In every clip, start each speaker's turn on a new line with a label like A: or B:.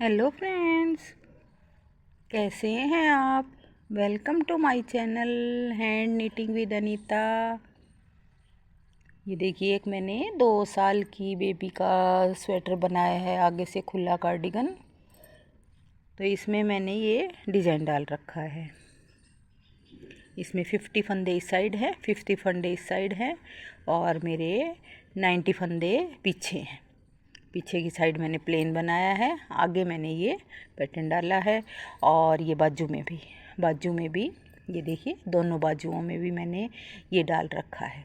A: Hello friends, कैसे हैं आप। Welcome to my channel hand knitting with Anita. ये देखिए, एक मैंने 2 साल की बेबी का स्वेटर बनाया है, आगे से खुला कार्डिगन। तो इसमें मैंने ये डिज़ाइन डाल रखा है। इसमें 50 फंदे इस साइड है, 50 फंदे इस साइड है और मेरे 90 फंदे पीछे हैं। पीछे की साइड मैंने प्लेन बनाया है, आगे मैंने ये पैटर्न डाला है। और ये बाजू में भी ये देखिए, दोनों बाजुओं में भी मैंने ये डाल रखा है।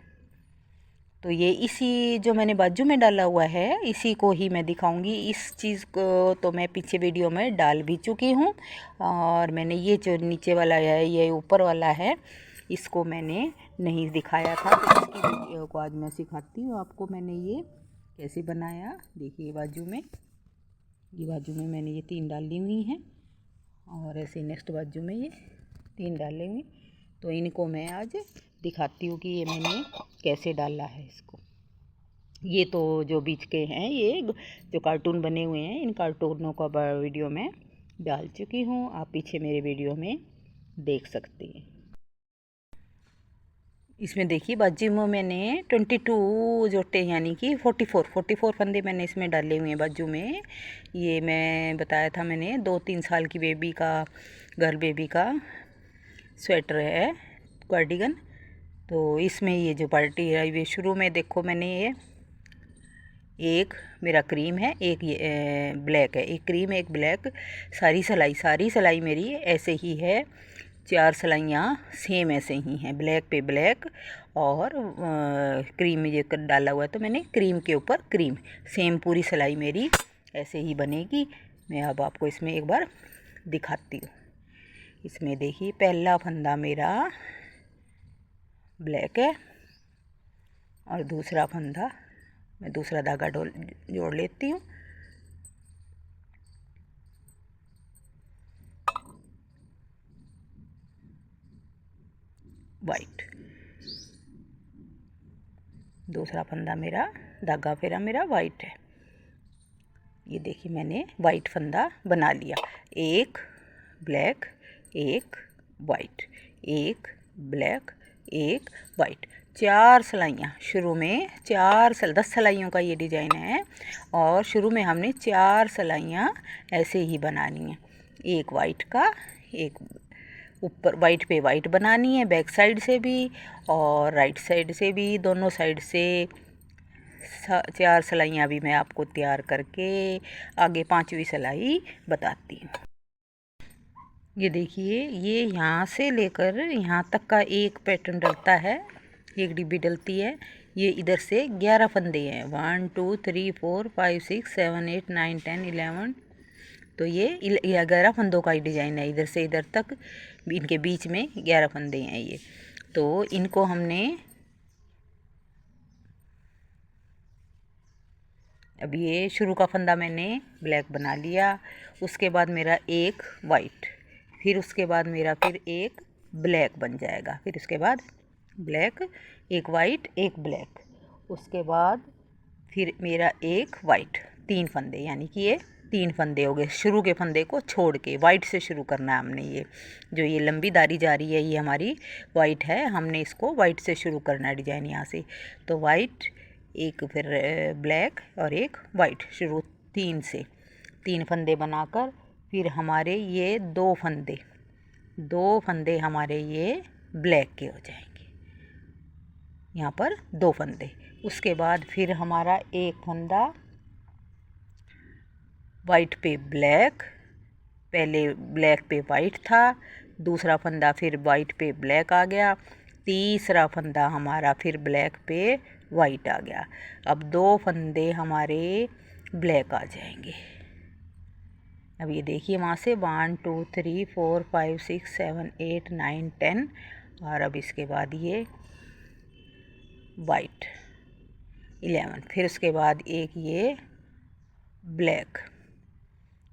A: तो ये इसी जो मैंने बाजू में डाला हुआ है, इसी को ही मैं दिखाऊंगी। इस चीज़ को तो मैं पीछे वीडियो में डाल भी चुकी हूँ। और मैंने ये जो नीचे वाला है, ये ऊपर वाला है, इसको मैंने नहीं दिखाया था। तो इसकी वीडियो को आज मैं सिखाती हूँ आपको। मैंने ये कैसे बनाया, देखिए ये बाजू में मैंने ये 3 डाली हुई हैं और ऐसे नेक्स्ट बाजू में ये 3 डाले हुई। तो इनको मैं आज दिखाती हूँ कि ये मैंने कैसे डाला है इसको। ये तो जो बीच के हैं, ये जो कार्टून बने हुए हैं, इन कार्टूनों का वीडियो मैं डाल चुकी हूँ, आप पीछे मेरे वीडियो में देख सकते हैं। इसमें देखिए, बाजू में मैंने 22 जोटे यानी कि 44 फंदे मैंने इसमें डाले हुए हैं बाजू में। ये मैं बताया था, मैंने 2-3 साल की बेबी का, गर्ल बेबी का स्वेटर है, कार्डिगन। तो इसमें ये जो पार्टी है, ये शुरू में देखो मैंने ये एक मेरा क्रीम है, एक ये ब्लैक है, एक क्रीम एक ब्लैक। सारी सिलाई मेरी ऐसे ही है। 4 सिलाइयाँ सेम ऐसे ही हैं, ब्लैक पे ब्लैक और क्रीम में ये डाला हुआ है। तो मैंने क्रीम के ऊपर क्रीम, सेम पूरी सिलाई मेरी ऐसे ही बनेगी। मैं अब आपको इसमें एक बार दिखाती हूँ। इसमें देखिए, पहला फंदा मेरा ब्लैक है और दूसरा फंदा, मैं दूसरा धागा जोड़ लेती हूँ। वाइट, दूसरा फंदा मेरा, धागा फेरा मेरा वाइट है। ये देखिए, मैंने वाइट फंदा बना लिया। एक ब्लैक, एक वाइट, एक ब्लैक, एक वाइट। 4 सिलाइयाँ शुरू में, 10 सिलाइयों का ये डिज़ाइन है और शुरू में हमने 4 सिलाइयाँ ऐसे ही बनानी है। एक वाइट का, एक ऊपर वाइट पे वाइट बनानी है, बैक साइड से भी और राइट साइड से भी, दोनों साइड से 4 सिलाइयाँ भी मैं आपको तैयार करके आगे 5वीं सिलाई बताती हूँ। ये देखिए, ये यहाँ से लेकर यहाँ तक का एक पैटर्न डलता है, एक डिब्बी डलती है। ये इधर से 11 फंदे हैं, 1 2 3 4 5 6 7 8 9 10 11। तो ये 11 फंदों का ही डिज़ाइन है, इधर से इधर तक इनके बीच में 11 फंदे हैं ये। तो इनको हमने, अब ये शुरू का फंदा मैंने ब्लैक बना लिया, उसके बाद मेरा एक वाइट, फिर उसके बाद मेरा फिर एक ब्लैक बन जाएगा, फिर उसके बाद ब्लैक, एक वाइट एक ब्लैक, उसके बाद फिर मेरा एक वाइट। 3 फंदे, यानी कि ये 3 फंदे हो गए। शुरू के फंदे को छोड़ के वाइट से शुरू करना है हमने। ये जो ये लंबी दारी जा रही है, ये हमारी वाइट है, हमने इसको वाइट से शुरू करना है डिजाइन यहाँ से। तो वाइट, एक फिर ब्लैक और एक वाइट, शुरू 3 से 3 फंदे बनाकर फिर हमारे ये 2 फंदे हमारे ये ब्लैक के हो जाएंगे, यहाँ पर 2 फंदे। उसके बाद फिर हमारा एक फंदा वाइट पे ब्लैक, पहले ब्लैक पे वाइट था, दूसरा फंदा फिर वाइट पे ब्लैक आ गया, तीसरा फंदा हमारा फिर ब्लैक पे वाइट आ गया। अब 2 फंदे हमारे ब्लैक आ जाएंगे। अब ये देखिए, वहाँ से 1 2 3 4 5 6 7 8 9 10 और अब इसके बाद ये वाइट 11, फिर उसके बाद एक ये ब्लैक,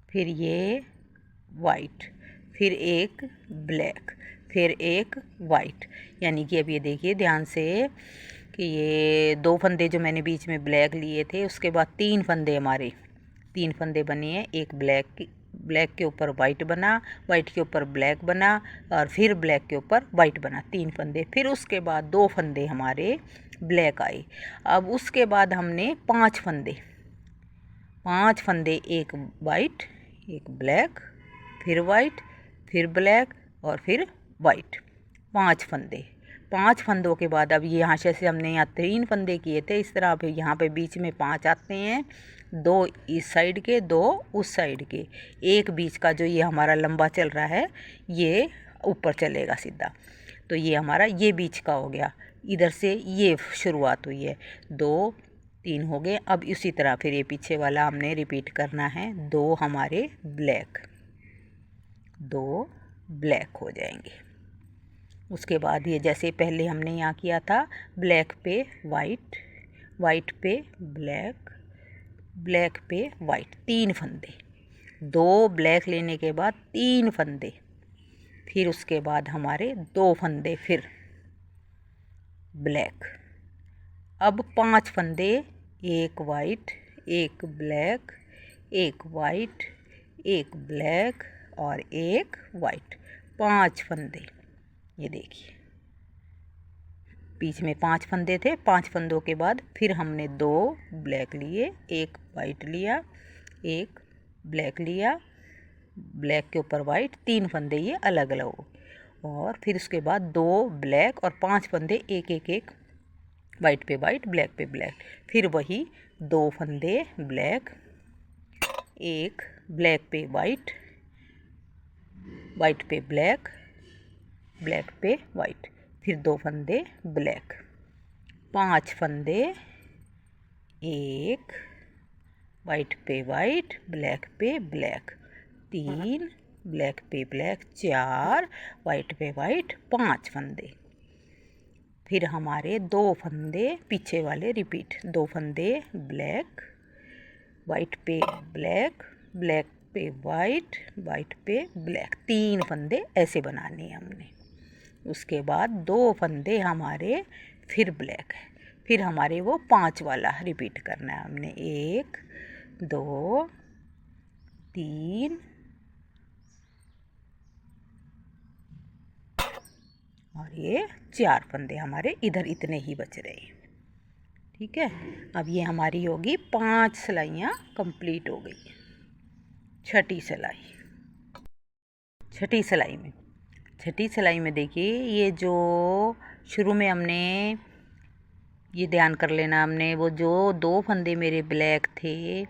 A: फिर ये वाइट, फिर एक ब्लैक, फिर एक वाइट। यानी कि अब ये देखिए ध्यान से कि ये 2 फंदे जो मैंने बीच में ब्लैक लिए थे, उसके बाद 3 फंदे हमारे 3 फंदे बने हैं, एक ब्लैक के ऊपर वाइट बना, वाइट के ऊपर ब्लैक बना और फिर ब्लैक के ऊपर वाइट बना, 3 फंदे। फिर उसके बाद 2 फंदे हमारे ब्लैक आए। अब उसके बाद हमने 5 फंदे, एक वाइट, एक ब्लैक, फिर वाइट, फिर ब्लैक और फिर वाइट, 5 फंदे। 5 फंदों के बाद अब यहाँ से हमने यहाँ 3 फंदे किए थे, इस तरह पे यहाँ पे बीच में 5 आते हैं, 2 इस साइड के, 2 उस साइड के, एक बीच का जो ये हमारा लंबा चल रहा है ये ऊपर चलेगा सीधा। तो ये हमारा ये बीच का हो गया, इधर से ये शुरुआत हुई है, 2 3 हो गए। अब इसी तरह फिर ये पीछे वाला हमने रिपीट करना है, 2 हमारे ब्लैक, 2 ब्लैक हो जाएंगे। उसके बाद ये जैसे पहले हमने यहाँ किया था, ब्लैक पे वाइट, वाइट पे ब्लैक, ब्लैक पे वाइट, 3 फंदे, 2 ब्लैक लेने के बाद 3 फंदे, फिर उसके बाद हमारे 2 फंदे फिर ब्लैक। अब 5 फंदे, एक वाइट, एक ब्लैक, एक वाइट, एक ब्लैक और एक वाइट, 5 फंदे। ये देखिए बीच में 5 फंदे थे, 5 फंदों के बाद फिर हमने 2 ब्लैक लिए, एक वाइट लिया, एक ब्लैक लिया, ब्लैक के ऊपर वाइट, 3 फंदे ये अलग अलग हो। और फिर उसके बाद 2 ब्लैक और 5 फंदे, एक एक एक, वाइट पे वाइट, ब्लैक पे ब्लैक, फिर वही 2 फंदे ब्लैक, एक ब्लैक पे वाइट, वाइट पे ब्लैक, ब्लैक पे वाइट, फिर 2 फंदे ब्लैक, 5 फंदे, एक वाइट पे वाइट, ब्लैक पे ब्लैक, 3 ब्लैक पे ब्लैक, 4 वाइट पे वाइट, 5 फंदे। फिर हमारे 2 फंदे पीछे वाले रिपीट, 2 फंदे ब्लैक, वाइट पे ब्लैक, ब्लैक पे वाइट, वाइट पे ब्लैक, 3 फंदे ऐसे बनाने हैं हमने। उसके बाद 2 फंदे हमारे फिर ब्लैक है, फिर हमारे वो 5 वाला रिपीट करना है हमने, 1 2 3 और ये 4 फंदे हमारे इधर इतने ही बच रहे हैं। ठीक है, अब ये हमारी होगी 5 सिलाइयाँ कंप्लीट हो गई। छठी सिलाई में देखिए, ये जो शुरू में हमने ये ध्यान कर लेना, हमने वो जो 2 फंदे मेरे ब्लैक थे,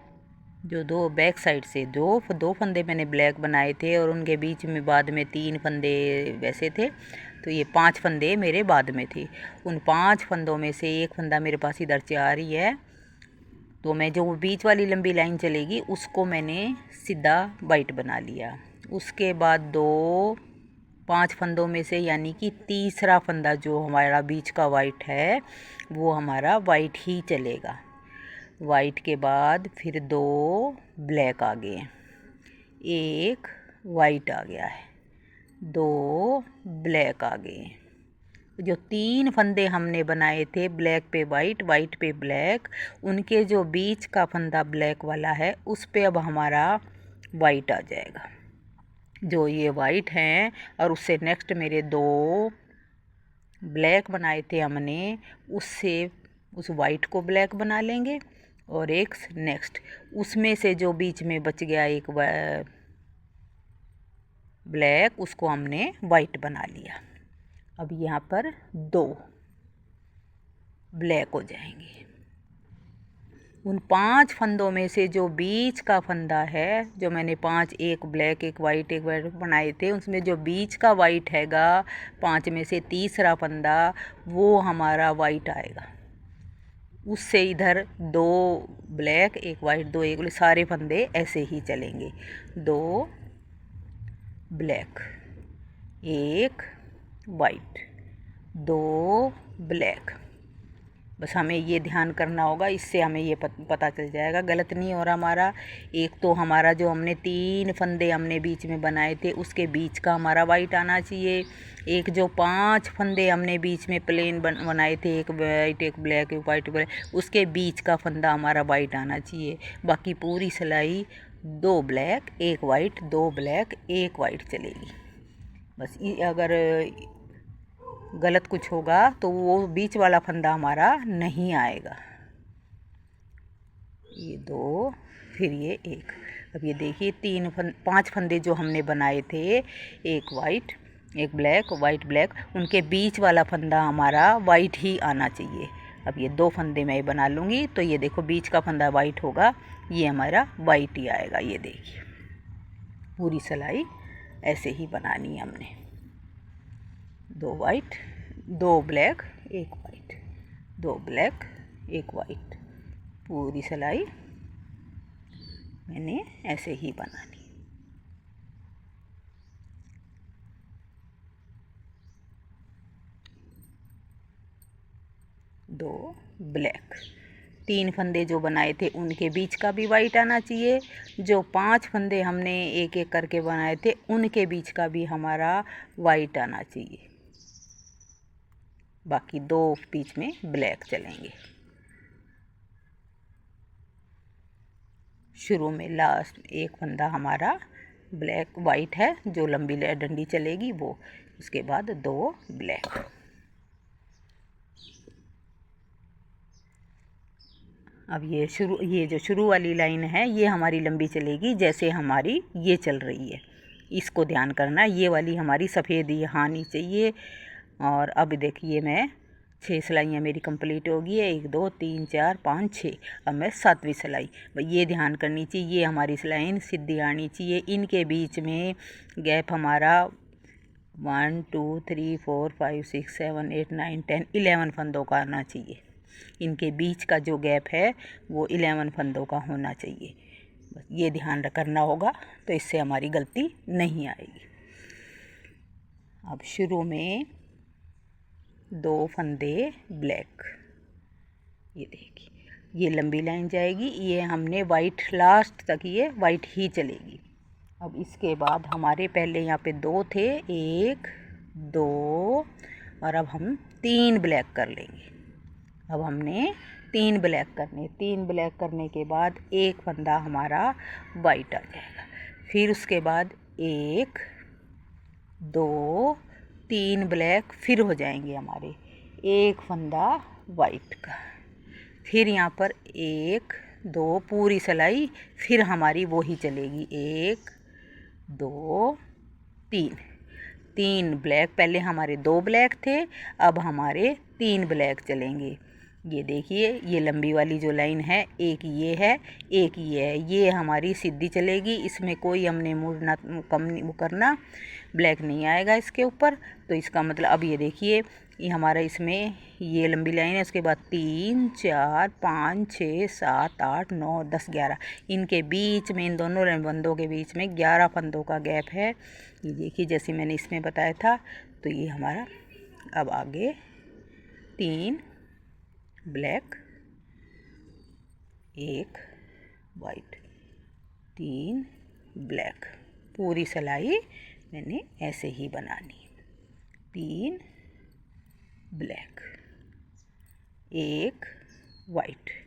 A: जो 2 बैक साइड से दो फंदे मैंने ब्लैक बनाए थे और उनके बीच में बाद में 3 फंदे वैसे थे, तो ये 5 फंदे मेरे बाद में थे। उन 5 फंदों में से एक फंदा मेरे पास इधर से आ रही है, तो मैं जो बीच वाली लंबी लाइन चलेगी उसको मैंने सीधा वाइट बना लिया। उसके बाद 5 फंदों में से यानी कि तीसरा फंदा जो हमारा बीच का वाइट है वो हमारा वाइट ही चलेगा। वाइट के बाद फिर 2 ब्लैक आ गए, एक वाइट आ गया है, 2 ब्लैक आ गए। जो 3 फंदे हमने बनाए थे ब्लैक पे वाइट, वाइट पे ब्लैक, उनके जो बीच का फंदा ब्लैक वाला है उस पे अब हमारा वाइट आ जाएगा। जो ये वाइट हैं और उससे नेक्स्ट मेरे 2 ब्लैक बनाए थे हमने, उससे उस वाइट को ब्लैक बना लेंगे और एक नेक्स्ट उसमें से जो बीच में बच गया एक ब्लैक, उसको हमने वाइट बना लिया। अब यहाँ पर 2 ब्लैक हो जाएंगे। उन 5 फंदों में से जो बीच का फंदा है, जो मैंने 5 एक ब्लैक एक वाइट बनाए थे, उसमें जो बीच का वाइट हैगा 5 में से तीसरा फंदा वो हमारा वाइट आएगा। उससे इधर 2 ब्लैक एक वाइट, 2 एक, सारे फंदे ऐसे ही चलेंगे। 2 ब्लैक, एक वाइट, 2 ब्लैक, बस हमें ये ध्यान करना होगा, इससे हमें ये पता चल जाएगा गलत नहीं हो रहा हमारा। एक तो हमारा जो हमने 3 फंदे हमने बीच में बनाए थे उसके बीच का हमारा वाइट आना चाहिए। एक जो 5 फंदे हमने बीच में प्लेन बनाए थे, एक वाइट एक ब्लैक एक वाइट ब्लैक, उसके बीच का फंदा हमारा वाइट आना चाहिए। बाकी पूरी सिलाई 2 ब्लैक 1 वाइट 2 ब्लैक 1 वाइट चलेगी। बस अगर गलत कुछ होगा तो वो बीच वाला फंदा हमारा नहीं आएगा। ये 2 फिर ये 1। अब ये देखिए 5 फंदे जो हमने बनाए थे, एक वाइट एक ब्लैक वाइट ब्लैक, उनके बीच वाला फंदा हमारा वाइट ही आना चाहिए। अब ये 2 फंदे मैं बना लूँगी तो ये देखो बीच का फंदा वाइट होगा, ये हमारा वाइट ही आएगा। ये देखिए पूरी सिलाई ऐसे ही बनानी है हमने, 2 white 2 black 1 white 2 black 1 white, पूरी सिलाई मैंने ऐसे ही बनानी। दो ब्लैक, 3 फंदे जो बनाए थे उनके बीच का भी वाइट आना चाहिए। जो 5 फंदे हमने एक एक करके बनाए थे उनके बीच का भी हमारा वाइट आना चाहिए। बाकी 2 बीच में ब्लैक चलेंगे। शुरू में लास्ट एक फंदा हमारा ब्लैक वाइट है जो लंबी डंडी चलेगी वो, उसके बाद 2 ब्लैक। अब ये जो शुरू वाली लाइन है ये हमारी लंबी चलेगी जैसे हमारी ये चल रही है, इसको ध्यान करना। ये वाली हमारी सफ़ेद यहाँ आनी चाहिए। और अब देखिए मैं 6 सिलाइयाँ मेरी कंप्लीट होगी है, 1 2 3 4 5 6। अब मैं 7वीं सिलाई, ये ध्यान करनी चाहिए, ये हमारी सिलाई सीधी आनी चाहिए। इनके बीच में गैप हमारा 1 2 3 4 5 6 7 8 9 10 11 फंदों का आना चाहिए। इनके बीच का जो गैप है वो 11 फंदों का होना चाहिए। बस ये ध्यान करना होगा तो इससे हमारी गलती नहीं आएगी। अब शुरू में 2 फंदे ब्लैक, ये देखिए ये लंबी लाइन जाएगी, ये हमने वाइट लास्ट तक ये वाइट ही चलेगी। अब इसके बाद हमारे पहले यहाँ पे 2 थे, 1 2 और अब हम 3 ब्लैक कर लेंगे। अब हमने 3 ब्लैक करने, 3 ब्लैक करने के बाद एक फंदा हमारा वाइट आ जाएगा। फिर उसके बाद 1 2 3 ब्लैक फिर हो जाएंगे हमारे, एक फंदा वाइट का। फिर यहाँ पर 1 2 पूरी सिलाई फिर हमारी वो ही चलेगी, 1 2 3 ब्लैक। पहले हमारे 2 ब्लैक थे, अब हमारे 3 ब्लैक चलेंगे। ये देखिए ये लंबी वाली जो लाइन है, एक ये है एक ये है, ये हमारी सीधी चलेगी, इसमें कोई हमने मुड़ना कम नहीं करना, ब्लैक नहीं आएगा इसके ऊपर। तो इसका मतलब अब ये देखिए ये हमारा इसमें ये लंबी लाइन है, उसके बाद 3 4 5 6 7 8 9 10 11, इनके बीच में इन दोनों फंदों के बीच में 11 फंदों का गैप है। ये देखिए जैसे मैंने इसमें बताया था। तो ये हमारा अब आगे 3 ब्लैक 1 वाइट 3 ब्लैक, पूरी सिलाई मैंने ऐसे ही बनानी, 3 ब्लैक 1 वाइट।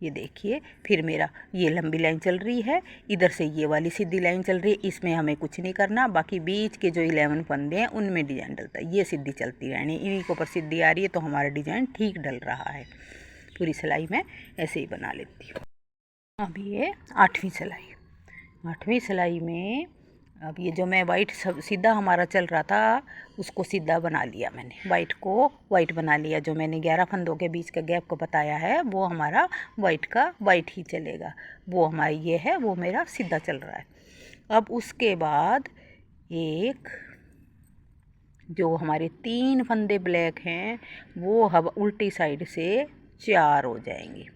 A: ये देखिए फिर मेरा ये लंबी लाइन चल रही है, इधर से ये वाली सीधी लाइन चल रही है, इसमें हमें कुछ नहीं करना। बाकी बीच के जो 11 फंदे हैं उनमें डिज़ाइन डलता है, ये सीधी चलती रहनी, इन्हीं के ऊपर सीधी आ रही है तो हमारा डिज़ाइन ठीक डल रहा है। पूरी सिलाई मैं ऐसे ही बना लेती हूँ। अब ये 8वीं सिलाई, 8वीं सिलाई में अब ये जो मैं वाइट सीधा हमारा चल रहा था उसको सीधा बना लिया मैंने, वाइट को वाइट बना लिया। जो मैंने 11 फंदों के बीच का गैप को बताया है वो हमारा वाइट का वाइट ही चलेगा, वो हमारा ये है वो मेरा सीधा चल रहा है। अब उसके बाद एक जो हमारे 3 फंदे ब्लैक हैं वो अब उल्टी साइड से 4 हो जाएंगे,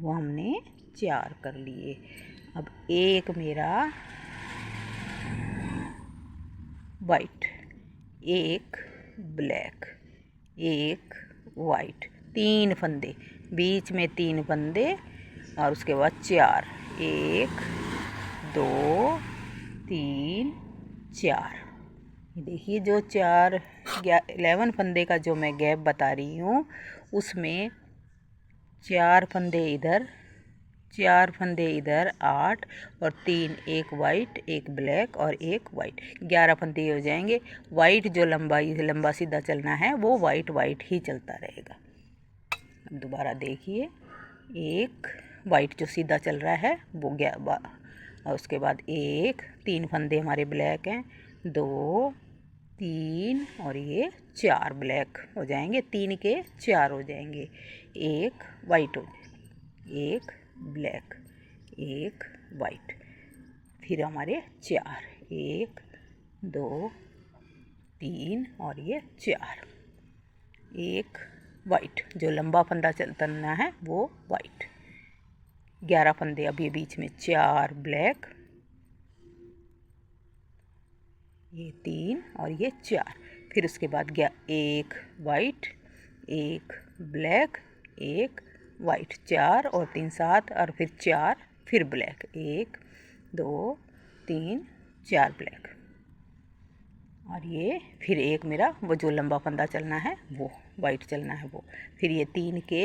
A: वो हमने 4 कर लिए। अब एक मेरा वाइट 1 ब्लैक 1 वाइट, 3 फंदे, बीच में 3 फंदे और उसके बाद 4, 1 2 3 4। देखिए जो 11 फंदे का जो मैं गैप बता रही हूँ उसमें 4 फंदे इधर, 4 फंदे इधर, 8 और 3, एक वाइट एक ब्लैक और एक वाइट, 11 फंदे हो जाएंगे। वाइट जो लंबा सीधा चलना है वो वाइट वाइट ही चलता रहेगा। अब दोबारा देखिए, एक वाइट जो सीधा चल रहा है वो और उसके बाद 1, 3 फंदे हमारे ब्लैक हैं, 2 3 और ये 4 ब्लैक हो जाएंगे, 3 के 4 हो जाएंगे, एक वाइट हो जाएगा, एक ब्लैक एक वाइट, फिर हमारे 4, 1 2 3 और ये 4, एक वाइट जो लंबा फंदा चलना है वो वाइट, 11 फंदे अभी बीच में, 4 ब्लैक, ये 3 और ये 4, फिर उसके बाद गया एक वाइट एक ब्लैक एक वाइट, 4 और 3 7 और फिर 4 फिर ब्लैक, 1 2 3 4 ब्लैक, और ये फिर एक मेरा वो जो लंबा फंदा चलना है वो वाइट चलना है वो, फिर ये 3 के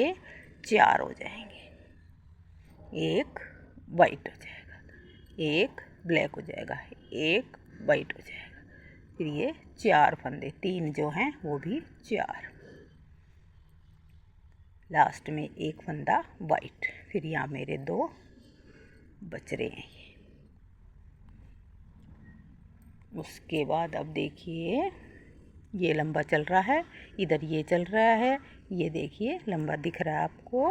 A: 4 हो जाएंगे, एक वाइट हो जाएगा, एक ब्लैक हो जाएगा, एक वाइट हो जाएगा, फिर ये 4 फंदे, 3 जो हैं वो भी 4, लास्ट में एक फंदा वाइट, फिर यहाँ मेरे 2 बच रहे हैं। उसके बाद अब देखिए ये लंबा चल रहा है, इधर ये चल रहा है, ये देखिए लंबा दिख रहा है आपको,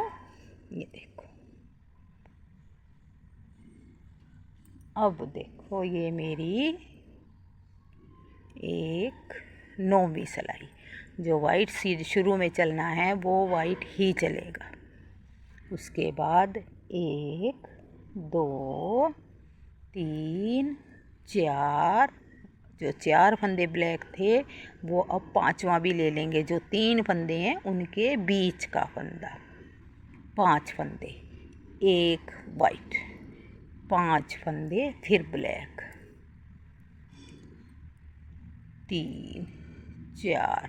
A: ये देखो। अब देखो ये मेरी एक 9वीं सिलाई, जो वाइट सीध शुरू में चलना है वो वाइट ही चलेगा। उसके बाद 1 2 3 4, जो 4 फंदे ब्लैक थे वो अब 5वां भी ले लेंगे, जो 3 फंदे हैं उनके बीच का फंदा, 5 फंदे, एक वाइट, 5 फंदे फिर ब्लैक, 3 4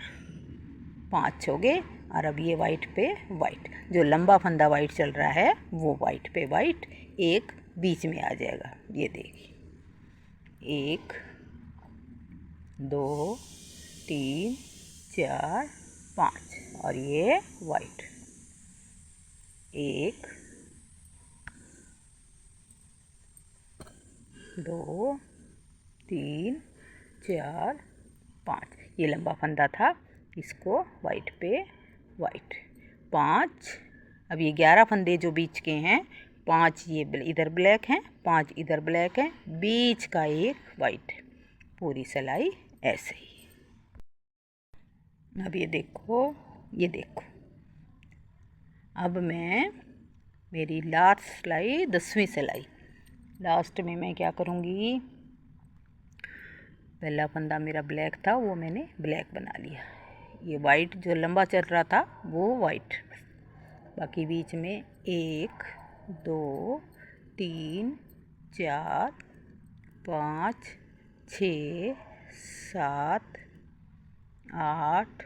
A: 5 हो गए, और अब ये वाइट पे वाइट, जो लंबा फंदा वाइट चल रहा है वो वाइट पे वाइट एक बीच में आ जाएगा, ये देखिए 1 2 3 4 5 और ये वाइट, 1 2 3 4 5, ये लंबा फंदा था, इसको वाइट पे वाइट, 5, अब ये 11 फंदे जो बीच के हैं, 5 ये इधर ब्लैक हैं, 5 इधर ब्लैक हैं, बीच का एक वाइट, पूरी सिलाई ऐसे ही। अब ये देखो, ये देखो, अब मैं मेरी लास्ट सिलाई 10वीं सिलाई, लास्ट में मैं क्या करूँगी, पहला फंदा मेरा ब्लैक था वो मैंने ब्लैक बना लिया, ये वाइट जो लंबा चल रहा था वो वाइट, बाकी बीच में 1 2 3 4 5 6 7 8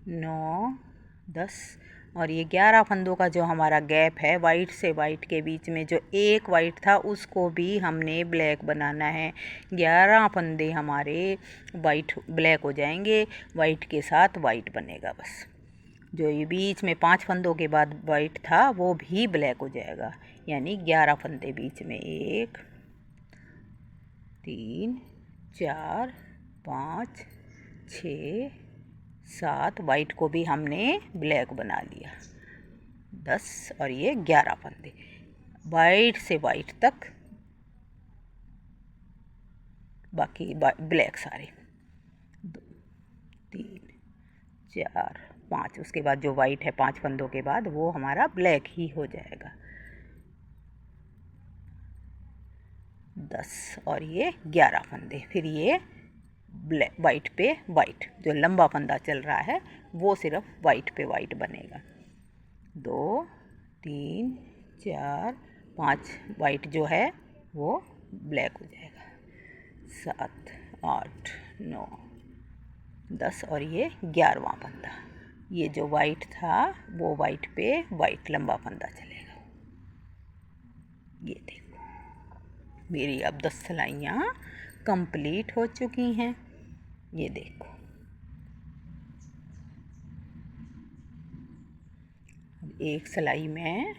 A: 9 10, और ये 11 फंदों का जो हमारा गैप है वाइट से वाइट के बीच में, जो एक वाइट था उसको भी हमने ब्लैक बनाना है, 11 फंदे हमारे वाइट ब्लैक हो जाएंगे, वाइट के साथ वाइट बनेगा बस, जो ये बीच में 5 फंदों के बाद वाइट था वो भी ब्लैक हो जाएगा, यानी 11 फंदे बीच में, 1 3 4 5 6 7, वाइट को भी हमने ब्लैक बना लिया, 10 और ये 11 फंदे वाइट से वाइट तक, बाकी ब्लैक सारे, 2 3 4 5, उसके बाद जो वाइट है 5 फंदों के बाद वो हमारा ब्लैक ही हो जाएगा, 10 और ये 11 फंदे, फिर ये ब्लैक वाइट पे वाइट, जो लंबा फंदा चल रहा है वो सिर्फ वाइट पे वाइट बनेगा। 2 3 4 5 वाइट जो है वो ब्लैक हो जाएगा। 7 8 9 10 और ये 11वां फंदा। ये जो वाइट था वो वाइट पे वाइट लंबा फंदा चलेगा। ये देखो मेरी अब 10 सिलाइयाँ कंप्लीट हो चुकी हैं। ये देखो एक सिलाई में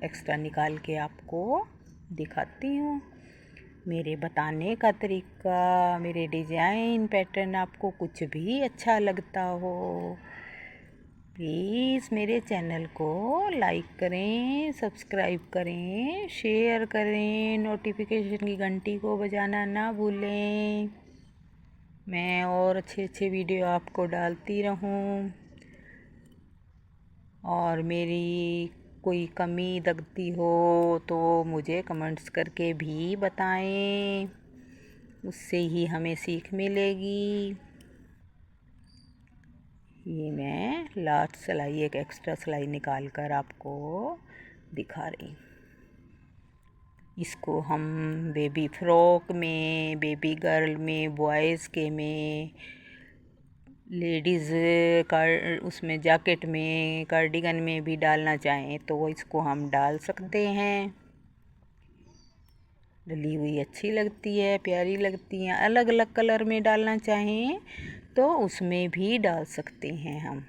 A: एक्स्ट्रा निकाल के आपको दिखाती हूँ। मेरे बताने का तरीका, मेरे डिज़ाइन पैटर्न आपको कुछ भी अच्छा लगता हो, प्लीज़ मेरे चैनल को लाइक करें, सब्सक्राइब करें, शेयर करें, नोटिफिकेशन की घंटी को बजाना ना भूलें। मैं और अच्छे वीडियो आपको डालती रहूं। और मेरी कोई कमी लगती हो तो मुझे कमेंट्स करके भी बताएं, उससे ही हमें सीख मिलेगी। ये मैं लास्ट सिलाई एक एक्स्ट्रा सिलाई निकाल कर आपको दिखा रही। इसको हम बेबी फ्रॉक में, बेबी गर्ल में, बॉयज़ के में, लेडीज़ कर उसमें जैकेट में, कार्डिगन में भी डालना चाहें तो इसको हम डाल सकते हैं। डली हुई अच्छी लगती है, प्यारी लगती है। अलग अलग कलर में डालना चाहें तो उसमें भी डाल सकते हैं हम।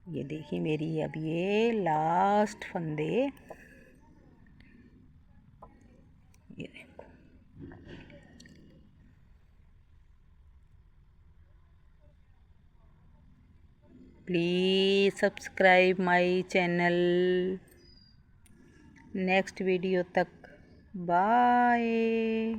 A: ये देखिए मेरी अब ये लास्ट फंदे, ये देखो। Please subscribe my channel. Next video तक बाय।